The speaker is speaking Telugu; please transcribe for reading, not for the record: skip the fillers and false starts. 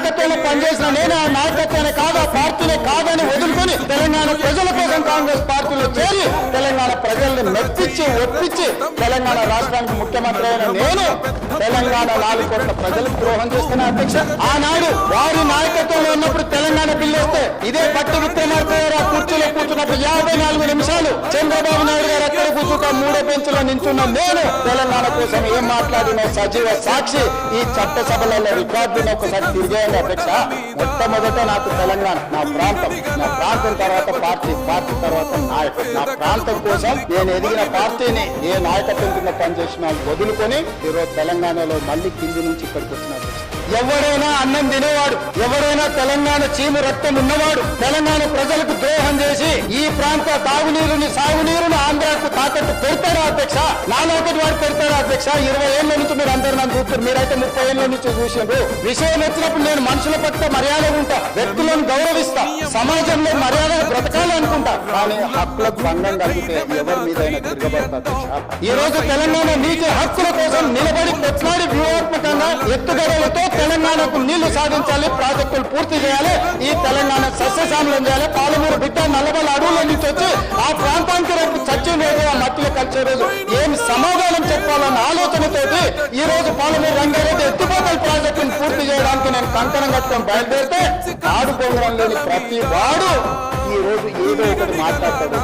నాయకత్వంలో పనిచేసిన నేను ఆ నాయకత్వాన్ని కాదు, ఆ పార్టీనే కాదని వదులుకొని తెలంగాణ ప్రజల కోసం కాంగ్రెస్ పార్టీలో చేరి తెలంగాణ ప్రజల్ని మెప్పించి ఒప్పించి తెలంగాణ రాష్ట్రానికి ముఖ్యమంత్రి అయిన నేను తెలంగాణ 4 కోట్ల ప్రజలకు ద్రోహం చేస్తున్నా అధ్యక్ష. ఆనాడు వారి నాయకత్వంలో ఉన్నప్పుడు తెలంగాణ బిల్లు వస్తే ఇదే పట్టి విక్రమార్క గారు ఆ కుర్చీలో కూర్చున్నప్పుడు 54 నిమిషాలు చంద్రబాబు నాయుడు గారు అక్కడ కూర్చుంటా 3వ బెంచ్లో నించున్న నేను తెలంగాణ కోసం ఏం మాట్లాడిన సజీవ సాక్షి ఈ చట్టసభలలో రికార్డును ఒకసారి తిరిగేయండి అధ్యక్ష. మొట్టమొదట నాకు తెలంగాణ నా ప్రాంతం తర్వాత పార్టీ తర్వాత నాయకుడు. నా ప్రాంతం కోసం నేను ఎదిగిన పార్టీని ఏ నాయకత్వం కింద పనిచేసిన వదులుకొని ఈరోజు తెలంగాణలో మళ్ళీ కింది నుంచి ఇక్కడికి వచ్చిన అధ్యక్ష. ఎవరైనా అన్నం తినేవాడు, ఎవరైనా తెలంగాణ చీము రక్తం ఉన్నవాడు తెలంగాణ ప్రజలకు ద్రోహం చేసి ఈ ప్రాంత తాగునీరుని సాగునీరుని ఆంధ్రాకు తాకట్టు పెడతారా అధ్యక్ష? నాలోకటి వాడు పెడతారా అధ్యక్ష? 20 ఏళ్ల నుంచి మీరు అందరు నన్ను చూస్తారు, మీరైతే 30 ఏళ్ల నుంచి చూసిండ్రు. విషయం వచ్చినప్పుడు నేను మనుషుల పట్ల మర్యాదగా ఉంటా, వ్యక్తులను గౌరవిస్తా, సమాజంలో మర్యాద బ్రతకాలనుకుంటా. కానీ హక్కులకు భంగం కలిగితే ఎవరి మీదైనా తిరగబడతా అధ్యక్ష. ఈ రోజు తెలంగాణ నీటి హక్కుల కోసం నిలబడి కొట్లాడి వ్యూహాత్మకంగా ఎత్తుగడలతో తెలంగాణకు నీళ్లు సాధించాలి, ప్రాజెక్టులు పూర్తి చేయాలి, ఈ తెలంగాణ సస్యశామలం చేయాలి. పాలమూరు బిడ్డ 40 అడుగుల నుంచి వచ్చి ఆ ప్రాంతానికి రేపు చచ్చిన రోజు ఆ మట్టిలో కలిసే రోజు ఏం సమాధానం చెప్పాలన్న ఆలోచనతోటి ఈ రోజు పాలమూరు రంగారెడ్డి ఎత్తిపోతల ప్రాజెక్టును పూర్తి చేయడానికి నేను కంకణం కట్టుకొని బయలుదేరితే ఆడుకోవడం లేని ప్రతి వాడు ఈ రోజు ఏదో ఒకటి మాట్లాడతాడు.